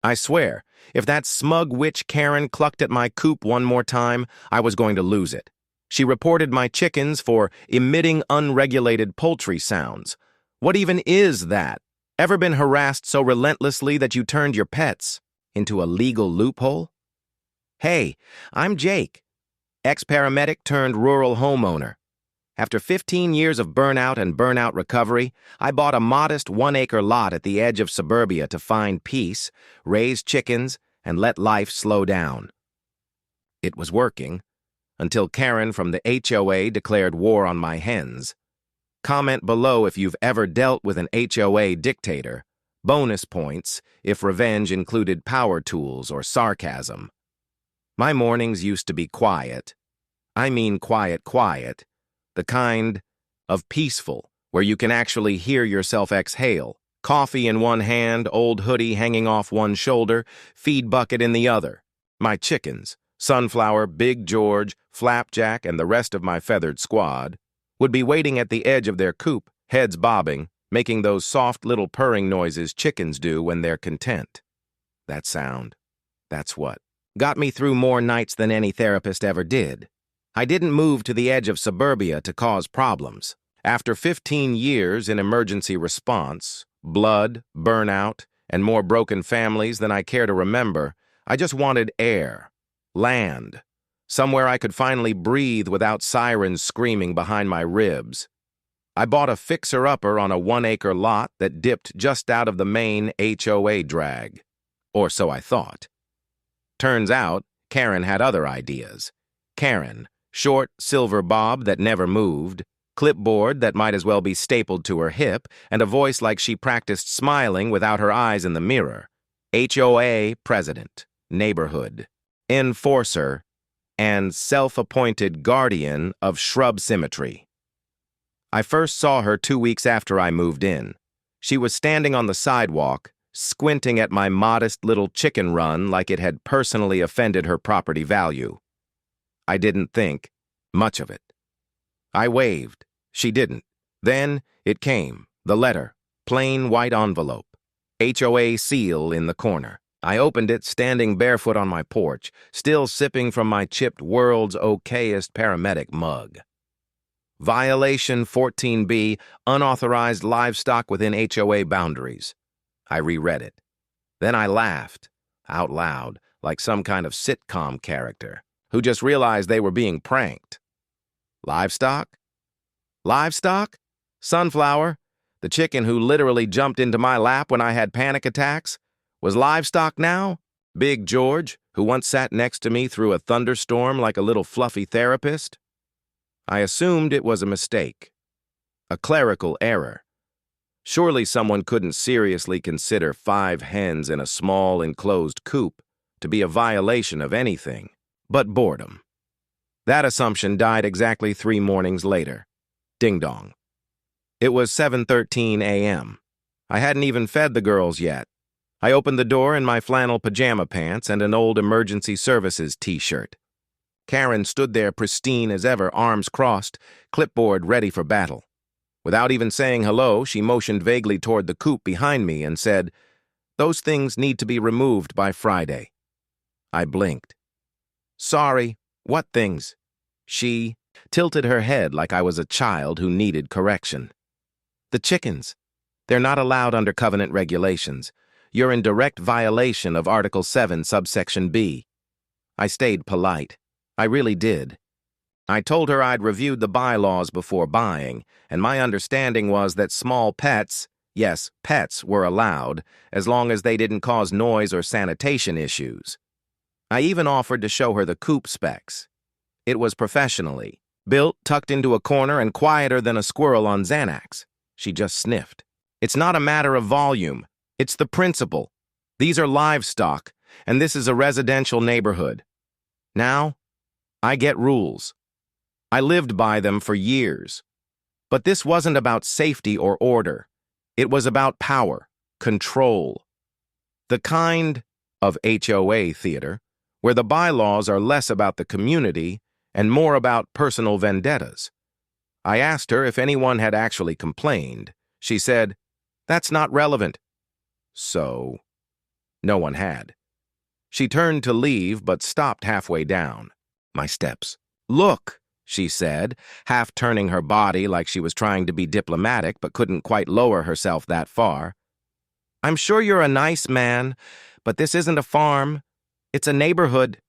I swear, if that smug witch Karen clucked at my coop one more time, I was going to lose it. She reported my chickens for emitting unregulated poultry sounds. What even is that? Ever been harassed so relentlessly that you turned your pets into a legal loophole? Hey, I'm Jake, ex-paramedic turned rural homeowner. After 15 years of burnout and burnout recovery, I bought a modest 1-acre lot at the edge of suburbia to find peace, raise chickens, and let life slow down. It was working, until Karen from the HOA declared war on my hens. Comment below if you've ever dealt with an HOA dictator. Bonus points if revenge included power tools or sarcasm. My mornings used to be quiet. I mean quiet. The kind of peaceful, where you can actually hear yourself exhale. Coffee in one hand, old hoodie hanging off one shoulder, feed bucket in the other. My chickens, Sunflower, Big George, Flapjack, and the rest of my feathered squad, would be waiting at the edge of their coop, heads bobbing, making those soft little purring noises chickens do when they're content. That sound, that's what got me through more nights than any therapist ever did. I didn't move to the edge of suburbia to cause problems. After 15 years in emergency response, blood, burnout, and more broken families than I care to remember, I just wanted air, land, somewhere I could finally breathe without sirens screaming behind my ribs. I bought a fixer-upper on a 1-acre lot that dipped just out of the main HOA drag. Or so I thought. Turns out, Karen had other ideas. Karen, short silver bob that never moved, clipboard that might as well be stapled to her hip, and a voice like she practiced smiling without her eyes in the mirror. HOA president, neighborhood, enforcer, and self-appointed guardian of shrub symmetry. I first saw her 2 weeks after I moved in. She was standing on the sidewalk, squinting at my modest little chicken run like it had personally offended her property value. I didn't think much of it. I waved. She didn't. Then it came, the letter, plain white envelope, HOA seal in the corner. I opened it standing barefoot on my porch, still sipping from my chipped world's okayest paramedic mug. Violation 14B, unauthorized livestock within HOA boundaries. I reread it. Then I laughed, out loud, like some kind of sitcom character who just realized they were being pranked. Livestock? Livestock? Sunflower, the chicken who literally jumped into my lap when I had panic attacks, was livestock now? Big George, who once sat next to me through a thunderstorm like a little fluffy therapist? I assumed it was a mistake, a clerical error. Surely someone couldn't seriously consider 5 hens in a small enclosed coop to be a violation of anything but boredom. That assumption died exactly 3 mornings later. Ding dong. It was 7:13 a.m. I hadn't even fed the girls yet. I opened the door in my flannel pajama pants and an old emergency services t-shirt. Karen stood there pristine as ever, arms crossed, clipboard ready for battle. Without even saying hello, she motioned vaguely toward the coop behind me and said, "Those things need to be removed by Friday." I blinked. "Sorry, what things?" She tilted her head like I was a child who needed correction. "The chickens. They're not allowed under covenant regulations. You're in direct violation of Article 7, subsection B." I stayed polite. I really did. I told her I'd reviewed the bylaws before buying, and my understanding was that small pets, yes, pets, were allowed, as long as they didn't cause noise or sanitation issues. I even offered to show her the coop specs. It was professionally built, tucked into a corner, and quieter than a squirrel on Xanax. She just sniffed. "It's not a matter of volume. It's the principle. These are livestock, and this is a residential neighborhood. Now, I get rules. I lived by them for years. But this wasn't about safety or order. It was about power, control. The kind of HOA theater where the bylaws are less about the community and more about personal vendettas. I asked her if anyone had actually complained. She said, "That's not relevant." So, No one had. She turned to leave, but stopped halfway down. My steps. "Look," she said, half turning her body like she was trying to be diplomatic but couldn't quite lower herself that far. "I'm sure you're a nice man, but this isn't a farm. It's a neighborhood.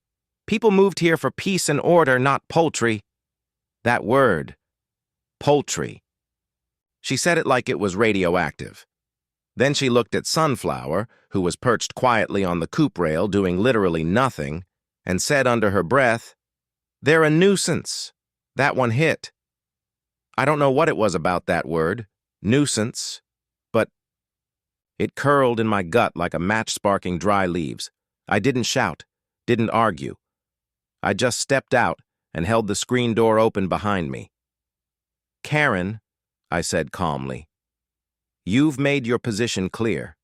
People moved here for peace and order, not poultry." That word, poultry. She said it like it was radioactive. Then she looked at Sunflower, who was perched quietly on the coop rail doing literally nothing, and said under her breath, "They're a nuisance." That one hit. I don't know what it was about that word, nuisance, but it curled in my gut like a match sparking dry leaves. I didn't shout, didn't argue. I just stepped out and held the screen door open behind me. "Karen," I said calmly, "you've made your position clear.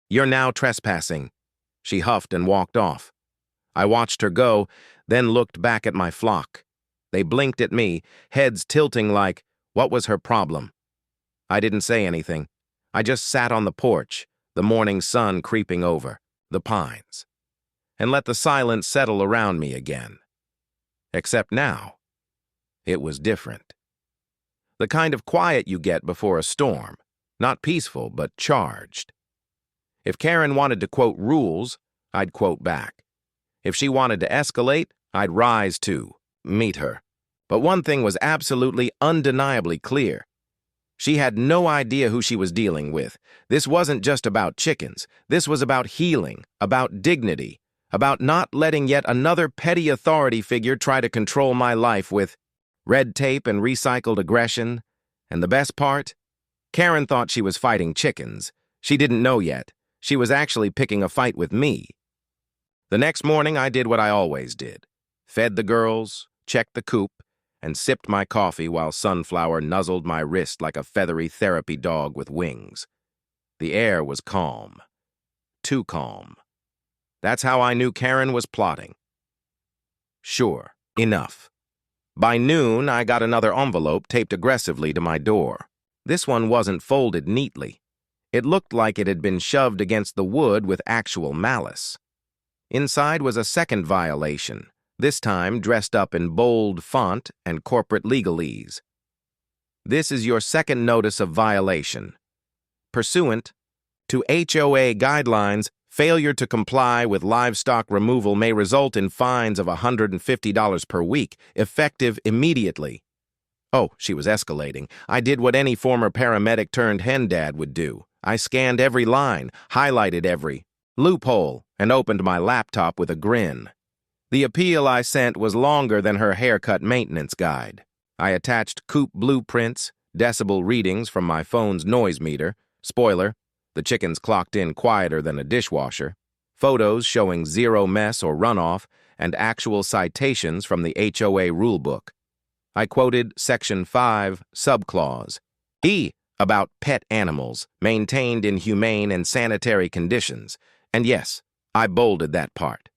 You're now trespassing." She huffed and walked off. I watched her go, then looked back at my flock. They blinked at me, heads tilting like, what was her problem? I didn't say anything. I just sat on the porch, the morning sun creeping over, the pines, and let the silence settle around me again. Except now, it was different. The kind of quiet you get before a storm, not peaceful, but charged. If Karen wanted to quote rules, I'd quote back. If she wanted to escalate, I'd rise to meet her. But one thing was absolutely undeniably clear. She had no idea who she was dealing with. This wasn't just about chickens. This was about healing, about dignity, about not letting yet another petty authority figure try to control my life with red tape and recycled aggression. And the best part? Karen thought she was fighting chickens. She didn't know yet. She was actually picking a fight with me. The next morning, I did what I always did. Fed the girls, checked the coop, and sipped my coffee while Sunflower nuzzled my wrist like a feathery therapy dog with wings. The air was calm. Too calm. That's how I knew Karen was plotting. Sure, enough. By noon, I got another envelope taped aggressively to my door. This one wasn't folded neatly. It looked like it had been shoved against the wood with actual malice. Inside was a second violation, this time dressed up in bold font and corporate legalese. "This is your second notice of violation. Pursuant to HOA guidelines, failure to comply with livestock removal may result in fines of $150 per week, effective immediately." Oh, she was escalating. I did what any former paramedic turned hen dad would do. I scanned every line, highlighted every loophole, and opened my laptop with a grin. The appeal I sent was longer than her haircut maintenance guide. I attached coop blueprints, decibel readings from my phone's noise meter, spoiler, the chickens clocked in quieter than a dishwasher, photos showing zero mess or runoff, and actual citations from the HOA rulebook. I quoted Section 5, Subclause E, about pet animals maintained in humane and sanitary conditions. And yes, I bolded that part.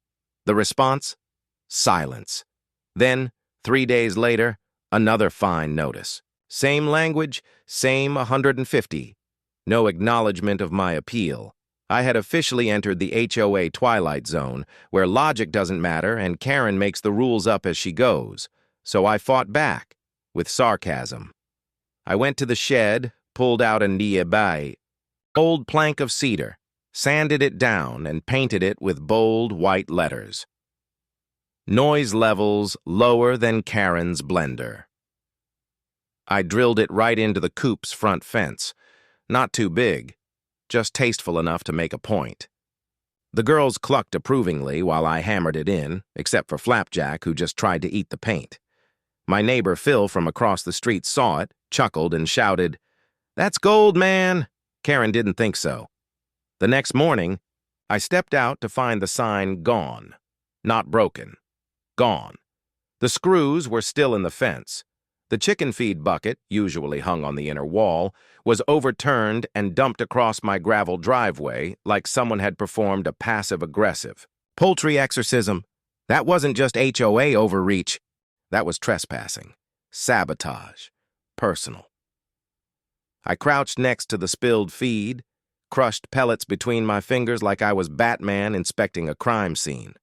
The response? Silence. Then, 3 days later, another fine notice. Same language, same 150. No acknowledgement of my appeal. I had officially entered the HOA twilight zone, where logic doesn't matter and Karen makes the rules up as she goes. So I fought back, with sarcasm. I went to the shed, pulled out a nearby old plank of cedar, sanded it down, and painted it with bold white letters. Noise levels lower than Karen's blender. I drilled it right into the coop's front fence. Not too big, just tasteful enough to make a point. The girls clucked approvingly while I hammered it in, except for Flapjack, who just tried to eat the paint. My neighbor Phil from across the street saw it, chuckled, and shouted, "That's gold, man!" Karen didn't think so. The next morning, I stepped out to find the sign gone. Not broken. Gone. The screws were still in the fence. The chicken feed bucket, usually hung on the inner wall, was overturned and dumped across my gravel driveway like someone had performed a passive-aggressive poultry exorcism. That wasn't just HOA overreach. That was trespassing. Sabotage. Personal. I crouched next to the spilled feed, crushed pellets between my fingers like I was Batman inspecting a crime scene.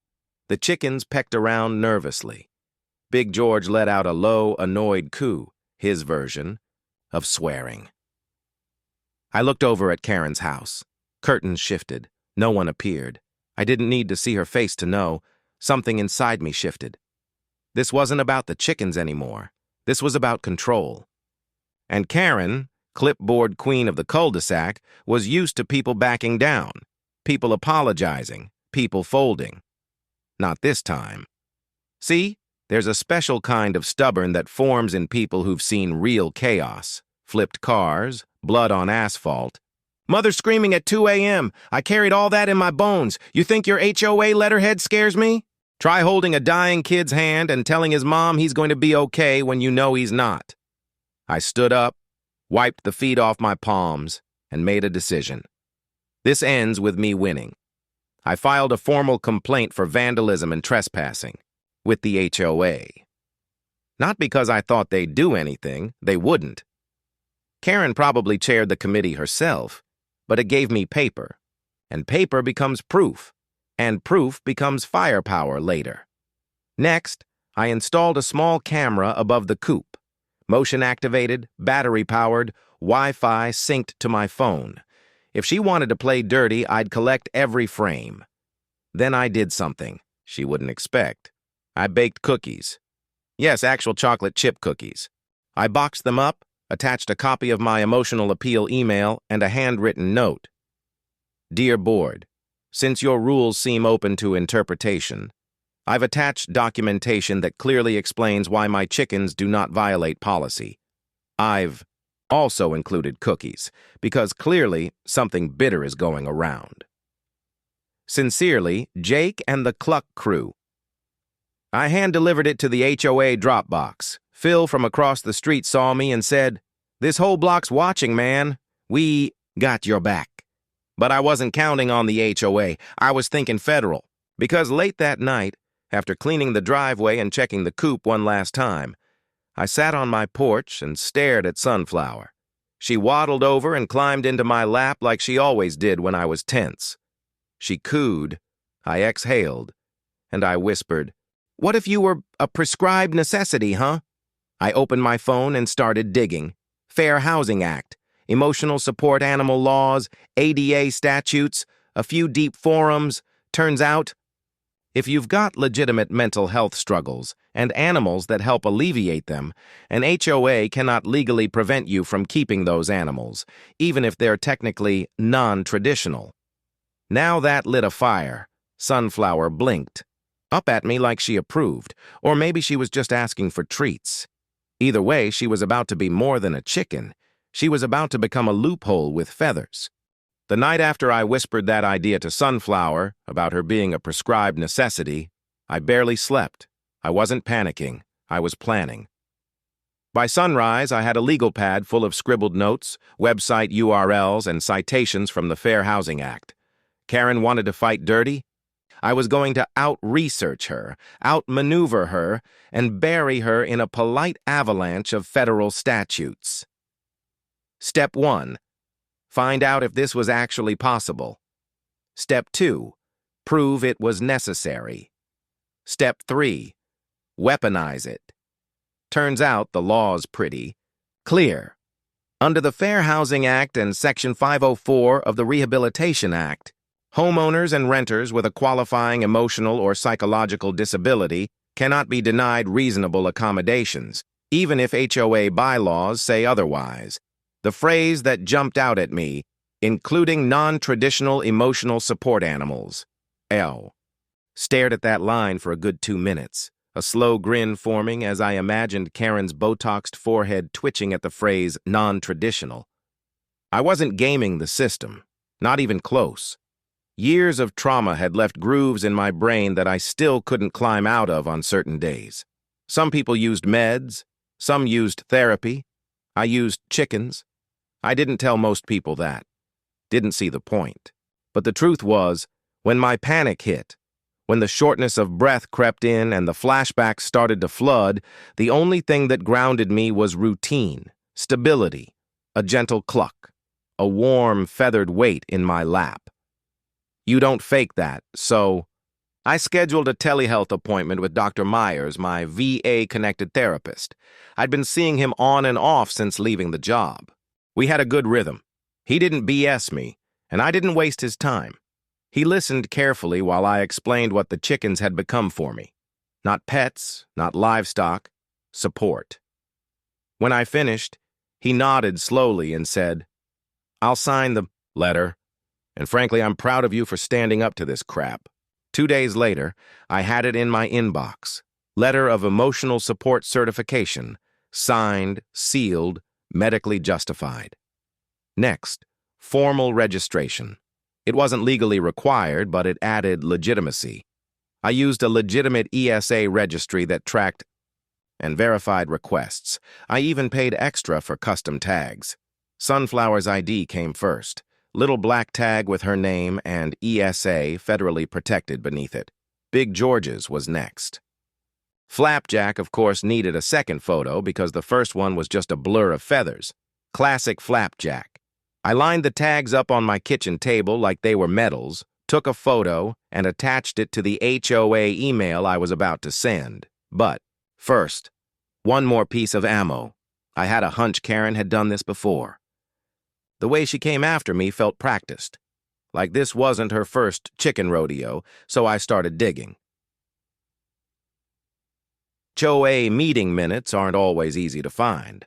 The chickens pecked around nervously. Big George let out a low, annoyed coo, his version of swearing. I looked over at Karen's house. Curtains shifted. No one appeared. I didn't need to see her face to know. Something inside me shifted. This wasn't about the chickens anymore. This was about control. And Karen, clipboard queen of the cul-de-sac, was used to people backing down, people apologizing, people folding. Not this time. See, there's a special kind of stubborn that forms in people who've seen real chaos. Flipped cars, blood on asphalt. Mother screaming at 2 a.m. I carried all that in my bones. You think your HOA letterhead scares me? Try holding a dying kid's hand and telling his mom he's going to be okay when you know he's not. I stood up, wiped the feet off my palms, and made a decision. This ends with me winning. I filed a formal complaint for vandalism and trespassing with the HOA. Not because I thought they'd do anything, they wouldn't. Karen probably chaired the committee herself, but it gave me paper, and paper becomes proof, and proof becomes firepower later. Next, I installed a small camera above the coop, motion-activated, battery-powered, Wi-Fi synced to my phone. If she wanted to play dirty, I'd collect every frame. Then I did something she wouldn't expect. I baked cookies. Yes, actual chocolate chip cookies. I boxed them up, attached a copy of my emotional appeal email, and a handwritten note. Dear Board, since your rules seem open to interpretation, I've attached documentation that clearly explains why my chickens do not violate policy. I've also included cookies, because clearly something bitter is going around. Sincerely, Jake and the Cluck crew. I hand-delivered it to the HOA drop box. Phil from across the street saw me and said, "This whole block's watching, man. We got your back." But I wasn't counting on the HOA. I was thinking federal. Because late that night, after cleaning the driveway and checking the coop one last time, I sat on my porch and stared at Sunflower. She waddled over and climbed into my lap like she always did when I was tense. She cooed, I exhaled, and I whispered, "What if you were a prescribed necessity, huh?" I opened my phone and started digging. Fair Housing Act, emotional support animal laws, ADA statutes, a few deep forums. Turns out, if you've got legitimate mental health struggles and animals that help alleviate them, an HOA cannot legally prevent you from keeping those animals, even if they're technically non-traditional. Now that lit a fire. Sunflower blinked. Up at me like she approved, or maybe she was just asking for treats. Either way, she was about to be more than a chicken. She was about to become a loophole with feathers. The night after I whispered that idea to Sunflower, about her being a prescribed necessity, I barely slept. I wasn't panicking. I was planning. By sunrise, I had a legal pad full of scribbled notes, website URLs, and citations from the Fair Housing Act. Karen wanted to fight dirty? I was going to out-research her, out-maneuver her, and bury her in a polite avalanche of federal statutes. Step 1. Find out if this was actually possible. Step 2. Prove it was necessary. Step 3. Weaponize it. Turns out the law's pretty clear. Under the Fair Housing Act and Section 504 of the Rehabilitation Act, homeowners and renters with a qualifying emotional or psychological disability cannot be denied reasonable accommodations, even if HOA bylaws say otherwise. The phrase that jumped out at me, including non-traditional emotional support animals, L. Stared at that line for a good 2 minutes, a slow grin forming as I imagined Karen's Botoxed forehead twitching at the phrase non-traditional. I wasn't gaming the system, not even close. Years of trauma had left grooves in my brain that I still couldn't climb out of on certain days. Some people used meds, some used therapy. I used chickens. I didn't tell most people that. Didn't see the point. But the truth was, when my panic hit, when the shortness of breath crept in and the flashbacks started to flood, the only thing that grounded me was routine, stability, a gentle cluck, a warm, feathered weight in my lap. You don't fake that, so I scheduled a telehealth appointment with Dr. Myers, my VA-connected therapist. I'd been seeing him on and off since leaving the job. We had a good rhythm. He didn't BS me, and I didn't waste his time. He listened carefully while I explained what the chickens had become for me. Not pets, not livestock, support. When I finished, he nodded slowly and said, "I'll sign the letter, and frankly, I'm proud of you for standing up to this crap." 2 days later, I had it in my inbox. Letter of Emotional Support Certification, signed, sealed, medically justified. Next, formal registration. It wasn't legally required, but it added legitimacy. I used a legitimate ESA registry that tracked and verified requests. I even paid extra for custom tags. Sunflower's ID came first. Little black tag with her name and ESA federally protected beneath it. Big George's was next. Flapjack, of course, needed a second photo because the first one was just a blur of feathers. Classic Flapjack. I lined the tags up on my kitchen table like they were medals, took a photo, and attached it to the HOA email I was about to send. But first, one more piece of ammo. I had a hunch Karen had done this before. The way she came after me felt practiced. Like this wasn't her first chicken rodeo, so I started digging. HOA meeting minutes aren't always easy to find.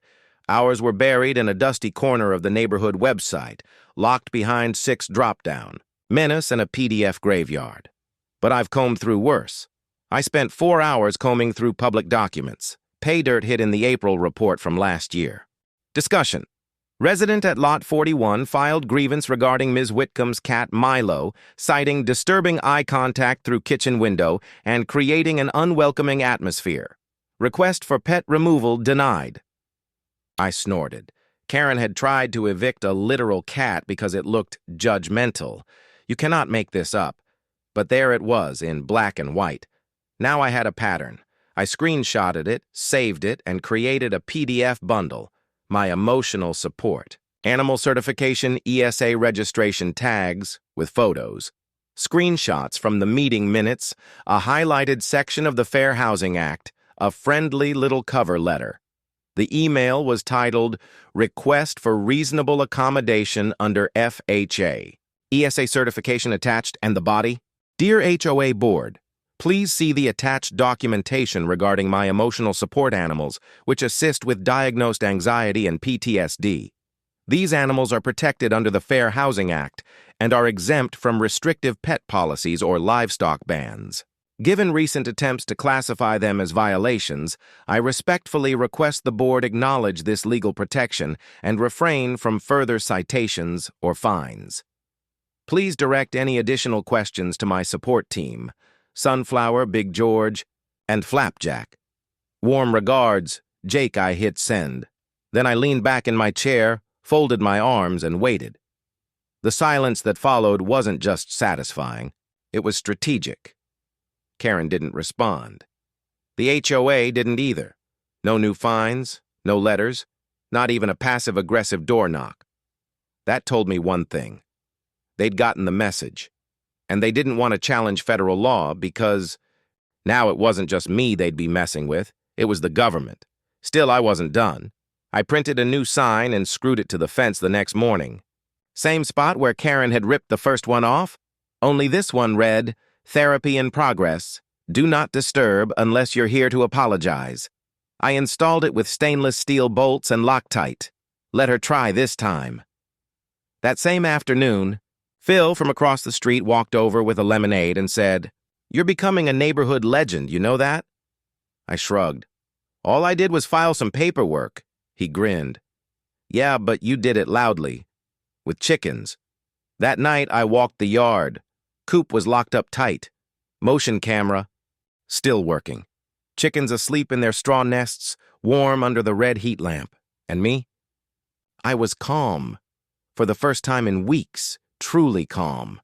Ours were buried in a dusty corner of the neighborhood website, locked behind 6 drop-down, menace and a PDF graveyard. But I've combed through worse. I spent 4 hours combing through public documents. Pay dirt hid in the April report from last year. Discussion. Resident at Lot 41 filed grievance regarding Ms. Whitcomb's cat Milo, citing disturbing eye contact through kitchen window and creating an unwelcoming atmosphere. Request for pet removal denied. I snorted. Karen had tried to evict a literal cat because it looked judgmental. You cannot make this up. But there it was in black and white. Now I had a pattern. I screenshotted it, saved it, and created a PDF bundle. My emotional support. Animal certification, ESA registration tags with photos. Screenshots from the meeting minutes, a highlighted section of the Fair Housing Act, a friendly little cover letter. The email was titled, Request for Reasonable Accommodation under FHA. ESA certification attached and the body. Dear HOA Board, please see the attached documentation regarding my emotional support animals, which assist with diagnosed anxiety and PTSD. These animals are protected under the Fair Housing Act and are exempt from restrictive pet policies or livestock bans. Given recent attempts to classify them as violations, I respectfully request the Board acknowledge this legal protection and refrain from further citations or fines. Please direct any additional questions to my support team, Sunflower, Big George, and Flapjack. Warm regards, Jake. I hit send. Then I leaned back in my chair, folded my arms, and waited. The silence that followed wasn't just satisfying, it was strategic. Karen didn't respond. The HOA didn't either. No new fines, no letters, not even a passive-aggressive door knock. That told me one thing. They'd gotten the message. And they didn't want to challenge federal law because now it wasn't just me they'd be messing with, it was the government. Still, I wasn't done. I printed a new sign and screwed it to the fence the next morning. Same spot where Karen had ripped the first one off, only this one read, Therapy in progress. Do not disturb unless you're here to apologize. I installed it with stainless steel bolts and Loctite. Let her try this time. That same afternoon, Phil from across the street walked over with a lemonade and said, You're becoming a neighborhood legend, you know that? I shrugged. All I did was file some paperwork. He grinned. Yeah, but you did it loudly. With chickens. That night, I walked the yard. Coop was locked up tight. Motion camera, still working. Chickens asleep in their straw nests, warm under the red heat lamp. And me? I was calm. For the first time in weeks, truly calm.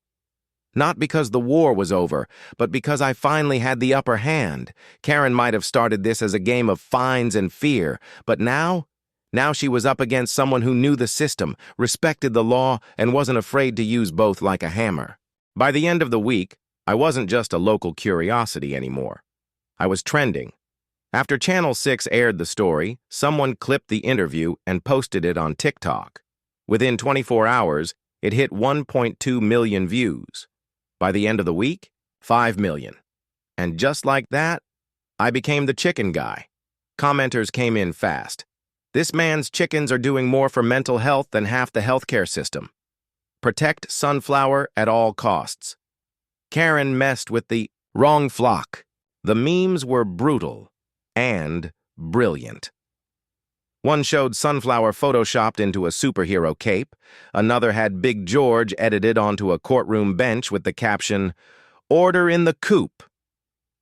Not because the war was over, but because I finally had the upper hand. Karen might have started this as a game of fines and fear, but now Now she was up against someone who knew the system, respected the law, and wasn't afraid to use both like a hammer. By the end of the week, I wasn't just a local curiosity anymore. I was trending. After Channel 6 aired the story, someone clipped the interview and posted it on TikTok. Within 24 hours, it hit 1.2 million views. By the end of the week, 5 million. And just like that, I became the chicken guy. Commenters came in fast. This man's chickens are doing more for mental health than half the healthcare system. Protect sunflower at all costs. Karen messed with the wrong flock. The memes were brutal and brilliant. One showed Sunflower photoshopped into a superhero cape. Another had Big George edited onto a courtroom bench with the caption, "Order in the coop."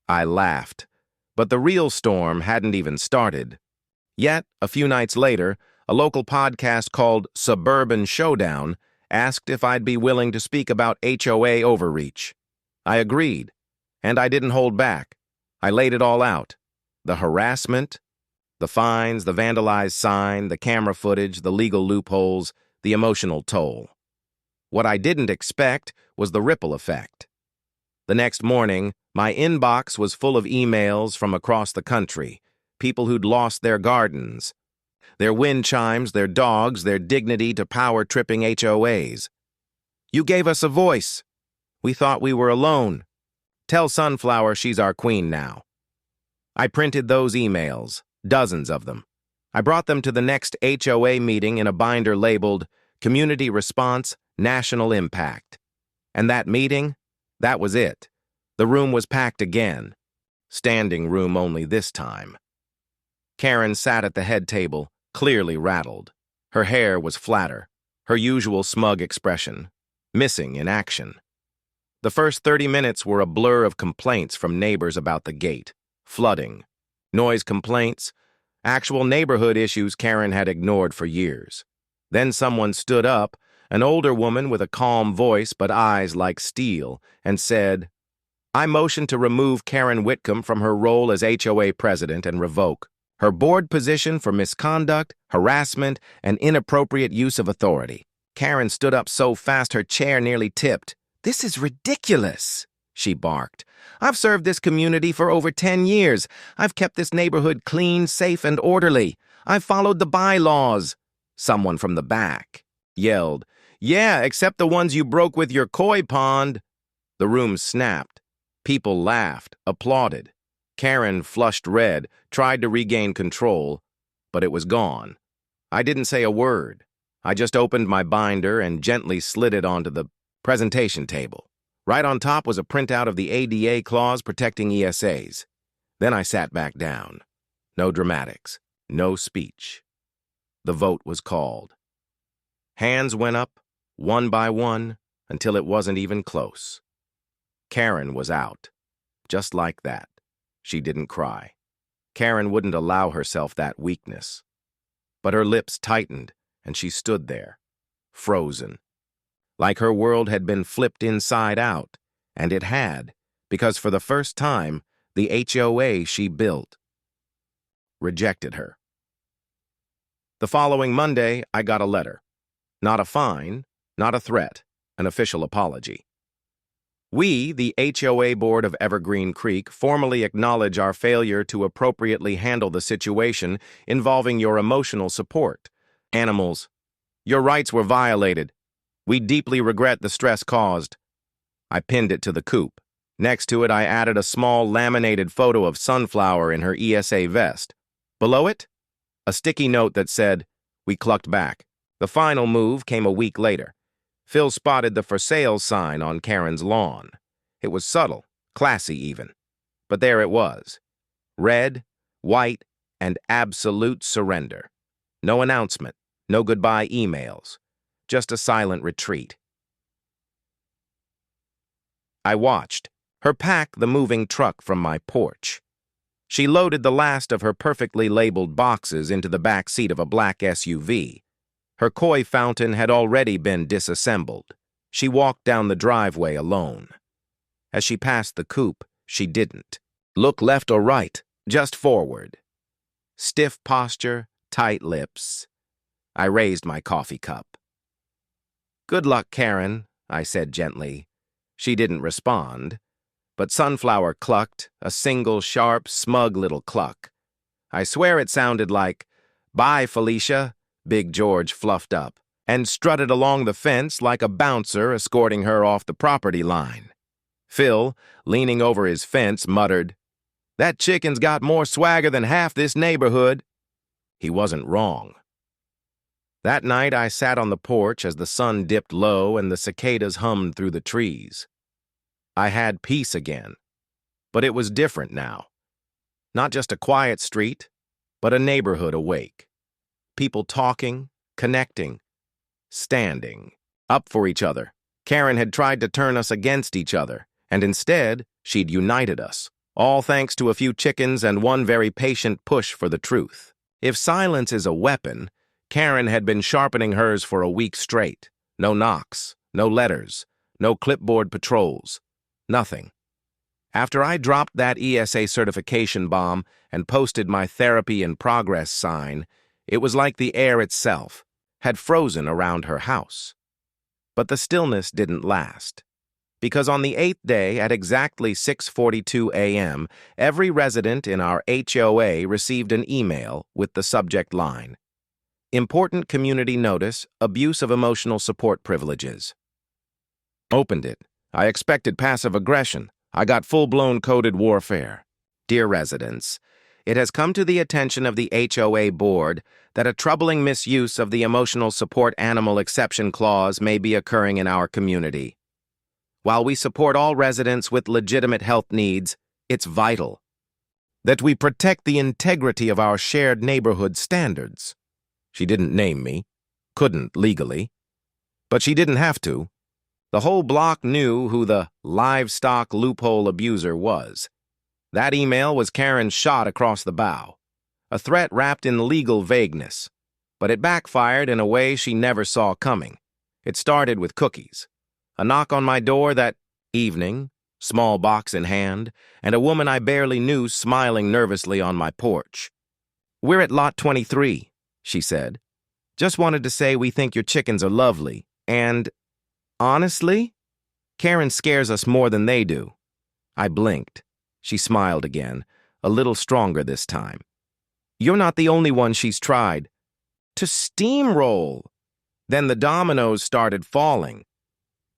I laughed, but the real storm hadn't even started. Yet, a few nights later, a local podcast called Suburban Showdown asked if I'd be willing to speak about HOA overreach. I agreed, and I didn't hold back. I laid it all out. The harassment, the fines, the vandalized sign, the camera footage, the legal loopholes, the emotional toll. What I didn't expect was the ripple effect. The next morning, my inbox was full of emails from across the country, people who'd lost their gardens, their wind chimes, their dogs, their dignity to power-tripping HOAs. "You gave us a voice. We thought we were alone. Tell Sunflower she's our queen now." I printed those emails, dozens of them. I brought them to the next HOA meeting in a binder labeled Community Response, National Impact. And that meeting, that was it. The room was packed again. Standing room only this time. Karen sat at the head table, clearly rattled. Her hair was flatter, her usual smug expression, missing in action. The first 30 minutes were a blur of complaints from neighbors about the gate. Flooding, noise complaints, actual neighborhood issues Karen had ignored for years. Then someone stood up, an older woman with a calm voice but eyes like steel, and said, "I motion to remove Karen Whitcomb from her role as HOA president and revoke her board position for misconduct, harassment, and inappropriate use of authority." Karen stood up so fast her chair nearly tipped. "This is ridiculous," she barked. "I've served this community for over 10 years. I've kept this neighborhood clean, safe, and orderly. I've followed the bylaws." Someone from the back yelled, "Yeah, except the ones you broke with your koi pond." The room snapped. People laughed, applauded. Karen flushed red, tried to regain control, but it was gone. I didn't say a word. I just opened my binder and gently slid it onto the presentation table. Right on top was a printout of the ADA clause protecting ESAs. Then I sat back down. No dramatics, no speech. The vote was called. Hands went up, one by one, until it wasn't even close. Karen was out. Just like that. She didn't cry. Karen wouldn't allow herself that weakness. But her lips tightened, and she stood there, frozen. Like her world had been flipped inside out, and it had, because for the first time, the HOA she built rejected her. The following Monday, I got a letter. Not a fine, not a threat, an official apology. "We, the HOA Board of Evergreen Creek, formally acknowledge our failure to appropriately handle the situation involving your emotional support. Animals, your rights were violated. We deeply regret the stress caused." I pinned it to the coop. Next to it, I added a small laminated photo of Sunflower in her ESA vest. Below it, a sticky note that said, "We clucked back." The final move came a week later. Phil spotted the for sale sign on Karen's lawn. It was subtle, classy even. But there it was. Red, white, and absolute surrender. No announcement, no goodbye emails. Just a silent retreat. I watched her pack the moving truck from my porch. She loaded the last of her perfectly labeled boxes into the back seat of a black SUV. Her koi fountain had already been disassembled. She walked down the driveway alone. As she passed the coop, she didn't look left or right, just forward. Stiff posture, Tight lips. I raised my coffee cup. "Good luck, Karen," I said gently. She didn't respond, but Sunflower clucked, a single, sharp, smug little cluck. I swear it sounded like, "Bye, Felicia," Big George fluffed up, and strutted along the fence like a bouncer escorting her off the property line. Phil, leaning over his fence, muttered, "That chicken's got more swagger than half this neighborhood." He wasn't wrong. That night I sat on the porch as the sun dipped low and the cicadas hummed through the trees. I had peace again, but it was different now. Not just a quiet street, but a neighborhood awake. People talking, connecting, standing, up for each other. Karen had tried to turn us against each other, and instead, she'd united us, all thanks to a few chickens and one very patient push for the truth. If silence is a weapon, Karen had been sharpening hers for a week straight. No knocks, no letters, no clipboard patrols, nothing. After I dropped that ESA certification bomb and posted my therapy in progress sign, it was like the air itself had frozen around her house. But the stillness didn't last, because on the 8th day at exactly 6:42 a.m., every resident in our HOA received an email with the subject line, "Important community notice, abuse of emotional support privileges." Opened it. I expected passive aggression. I got full-blown coded warfare. "Dear residents, it has come to the attention of the HOA board that a troubling misuse of the emotional support animal exception clause may be occurring in our community. While we support all residents with legitimate health needs, it's vital that we protect the integrity of our shared neighborhood standards." She didn't name me, couldn't legally, but she didn't have to. The whole block knew who the livestock loophole abuser was. That email was Karen's shot across the bow, a threat wrapped in legal vagueness, but it backfired in a way she never saw coming. It started with cookies, a knock on my door that evening, small box in hand, and a woman I barely knew smiling nervously on my porch. "We're at lot 23, she said. "Just wanted to say we think your chickens are lovely, and honestly, Karen scares us more than they do." I blinked. She smiled again, a little stronger this time. "You're not the only one she's tried to steamroll." Then the dominoes started falling.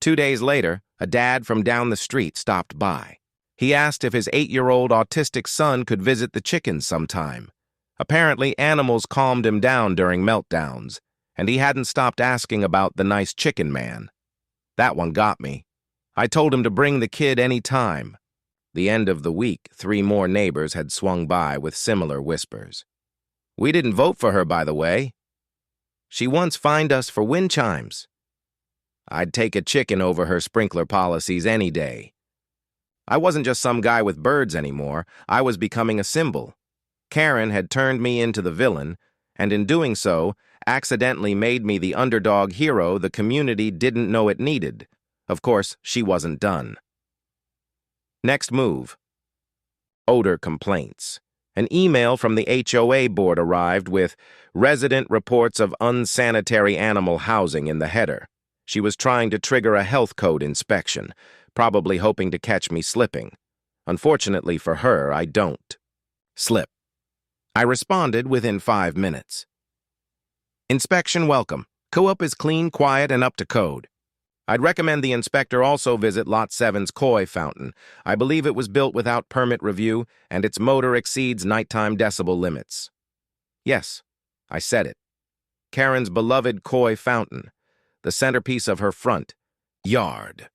2 days later, a dad from down the street stopped by. He asked if his 8-year-old autistic son could visit the chickens sometime. Apparently, animals calmed him down during meltdowns, and he hadn't stopped asking about the nice chicken man. That one got me. I told him to bring the kid any time. The end of the week, 3 more neighbors had swung by with similar whispers. "We didn't vote for her, by the way. She once fined us for wind chimes." I'd take a chicken over her sprinkler policies any day. I wasn't just some guy with birds anymore. I was becoming a symbol. Karen had turned me into the villain, and in doing so, accidentally made me the underdog hero the community didn't know it needed. Of course, she wasn't done. Next move. Odor complaints. An email from the HOA board arrived with resident reports of unsanitary animal housing in the header. She was trying to trigger a health code inspection, probably hoping to catch me slipping. Unfortunately for her, I don't slip. I responded within 5 minutes. "Inspection welcome. Co-op is clean, quiet, and up to code. I'd recommend the inspector also visit Lot 7's koi fountain. I believe it was built without permit review, and its motor exceeds nighttime decibel limits." Yes, I said it. Karen's beloved koi fountain, the centerpiece of her front yard.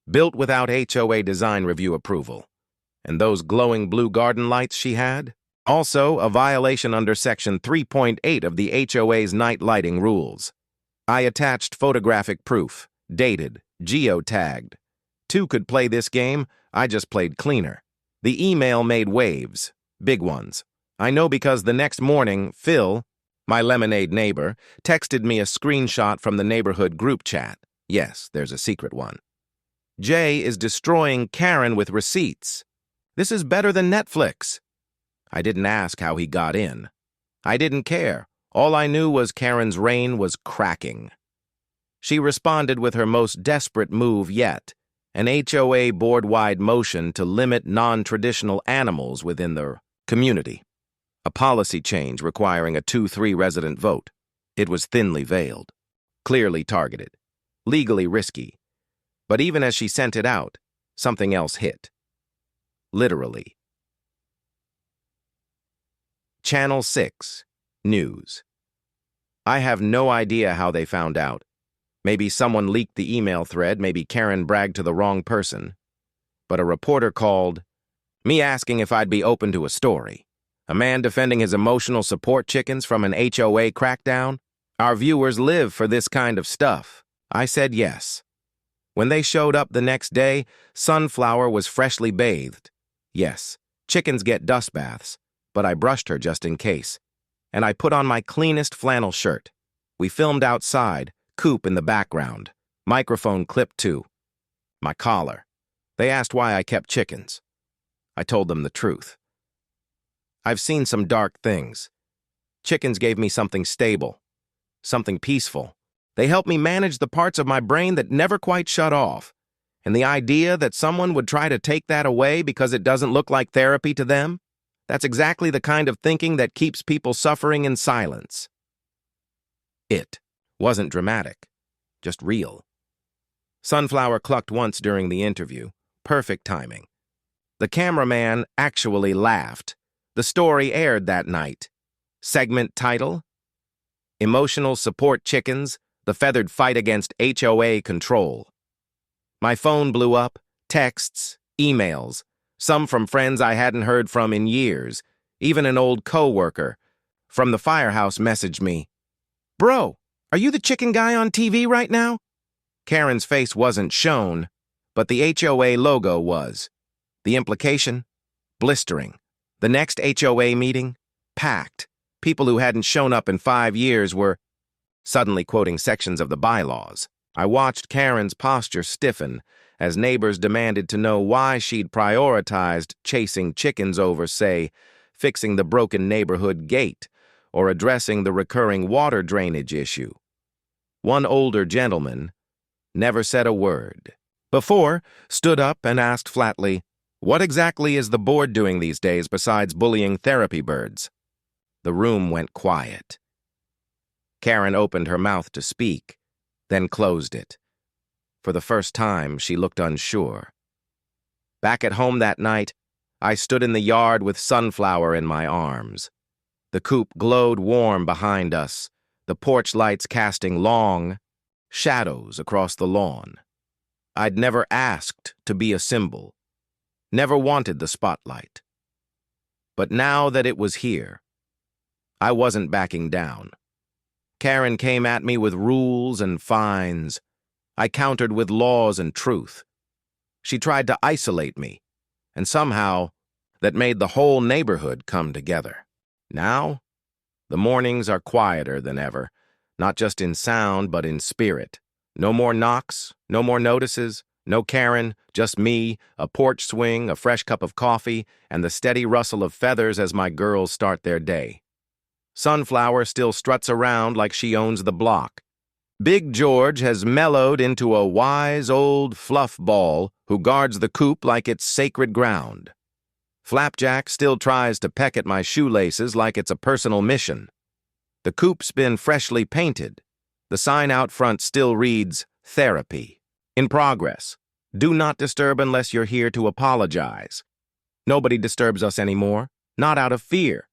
Built without HOA design review approval. And those glowing blue garden lights she had? Also, a violation under Section 3.8 of the HOA's night lighting rules. I attached photographic proof, dated, geotagged. 2 could play this game, I just played cleaner. The email made waves, big ones. I know because the next morning, Phil, my lemonade neighbor, texted me a screenshot from the neighborhood group chat. Yes, there's a secret one. "Jay is destroying Karen with receipts. This is better than Netflix." I didn't ask how he got in. I didn't care. All I knew was Karen's reign was cracking. She responded with her most desperate move yet, an HOA board-wide motion to limit non-traditional animals within the community. A policy change requiring a 2-3 resident vote. It was thinly veiled, clearly targeted, legally risky. But even as she sent it out, something else hit. Literally. Channel 6, News. I have no idea how they found out. Maybe someone leaked the email thread, maybe Karen bragged to the wrong person. But a reporter called, me asking if I'd be open to a story. A man defending his emotional support chickens from an HOA crackdown? Our viewers live for this kind of stuff. I said yes. When they showed up the next day, Sunflower was freshly bathed. Yes, chickens get dust baths, but I brushed her just in case. And I put on my cleanest flannel shirt. We filmed outside, coop in the background, microphone clipped too. My collar. They asked why I kept chickens. I told them the truth. I've seen some dark things. Chickens gave me something stable, something peaceful. They helped me manage the parts of my brain that never quite shut off. And the idea that someone would try to take that away because it doesn't look like therapy to them, that's exactly the kind of thinking that keeps people suffering in silence. It wasn't dramatic, just real. Sunflower clucked once during the interview. Perfect timing. The cameraman actually laughed. The story aired that night. Segment title: Emotional Support Chickens, the Feathered Fight Against HOA Control. My phone blew up, texts, emails, some from friends I hadn't heard from in years. Even an old co-worker from the firehouse messaged me, "Bro, are you the chicken guy on TV right now?" Karen's face wasn't shown, but the HOA logo was. The implication? Blistering. The next HOA meeting? Packed. People who hadn't shown up in 5 years were suddenly quoting sections of the bylaws. I watched Karen's posture stiffen as neighbors demanded to know why she'd prioritized chasing chickens over, say, fixing the broken neighborhood gate or addressing the recurring water drainage issue. One older gentleman never said a word. Before, stood up and asked flatly, "What exactly is the board doing these days besides bullying therapy birds?" The room went quiet. Karen opened her mouth to speak, then closed it. For the first time, she looked unsure. Back at home that night, I stood in the yard with Sunflower in my arms. The coop glowed warm behind us, the porch lights casting long shadows across the lawn. I'd never asked to be a symbol, never wanted the spotlight. But now that it was here, I wasn't backing down. Karen came at me with rules and fines. I countered with laws and truth. She tried to isolate me, and somehow that made the whole neighborhood come together. Now, the mornings are quieter than ever, not just in sound but in spirit. No more knocks, no more notices, no Karen, just me, a porch swing, a fresh cup of coffee, and the steady rustle of feathers as my girls start their day. Sunflower still struts around like she owns the block. Big George has mellowed into a wise old fluff ball who guards the coop like it's sacred ground. Flapjack still tries to peck at my shoelaces like it's a personal mission. The coop's been freshly painted. The sign out front still reads, "Therapy. In progress. Do not disturb unless you're here to apologize." Nobody disturbs us anymore, not out of fear,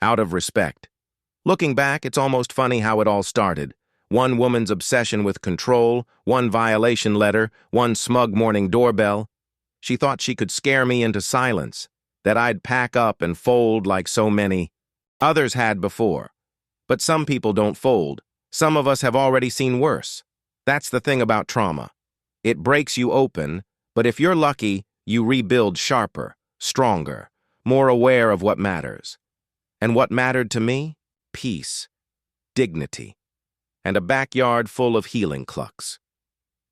out of respect. Looking back, it's almost funny how it all started. One woman's obsession with control, one violation letter, one smug morning doorbell. She thought she could scare me into silence, that I'd pack up and fold like so many others had before. But some people don't fold. Some of us have already seen worse. That's the thing about trauma. It breaks you open, but if you're lucky, you rebuild sharper, stronger, more aware of what matters. And what mattered to me? Peace, dignity, and a backyard full of healing clucks.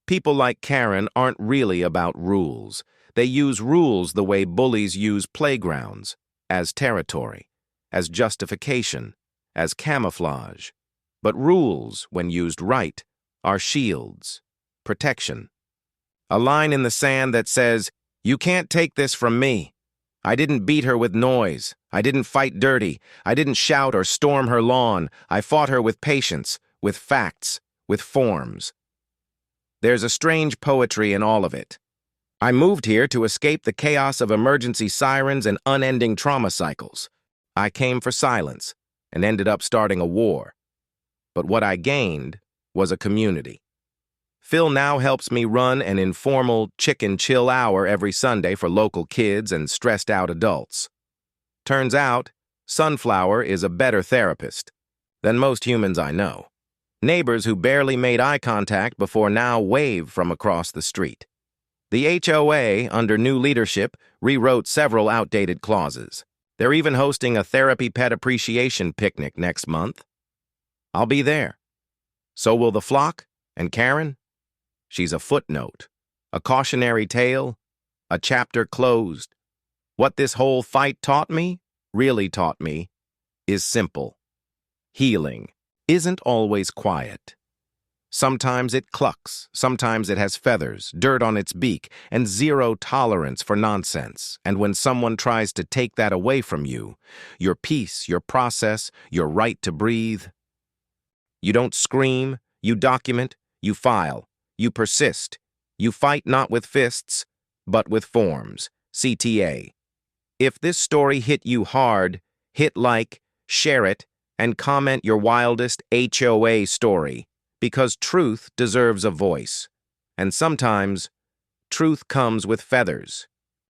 People like Karen aren't really about rules. They use rules the way bullies use playgrounds, as territory, as justification, as camouflage. But rules, when used right, are shields, protection. A line in the sand that says, "You can't take this from me. I didn't beat her with noise. I didn't fight dirty. I didn't shout or storm her lawn. I fought her with patience, with facts, with forms." There's a strange poetry in all of it. I moved here to escape the chaos of emergency sirens and unending trauma cycles. I came for silence and ended up starting a war. But what I gained was a community. Phil now helps me run an informal chicken chill hour every Sunday for local kids and stressed out adults. Turns out, Sunflower is a better therapist than most humans I know. Neighbors who barely made eye contact before now wave from across the street. The HOA, under new leadership, rewrote several outdated clauses. They're even hosting a therapy pet appreciation picnic next month. I'll be there. So will the flock and Karen. She's a footnote, a cautionary tale, a chapter closed. What this whole fight taught me, really taught me, is simple. Healing isn't always quiet. Sometimes it clucks, sometimes it has feathers, dirt on its beak, and zero tolerance for nonsense. And when someone tries to take that away from you, your peace, your process, your right to breathe, you don't scream, you document, you file, you persist, you fight not with fists, but with forms. CTA. If this story hit you hard, hit like, share it, and comment your wildest HOA story, because truth deserves a voice. And sometimes, truth comes with feathers.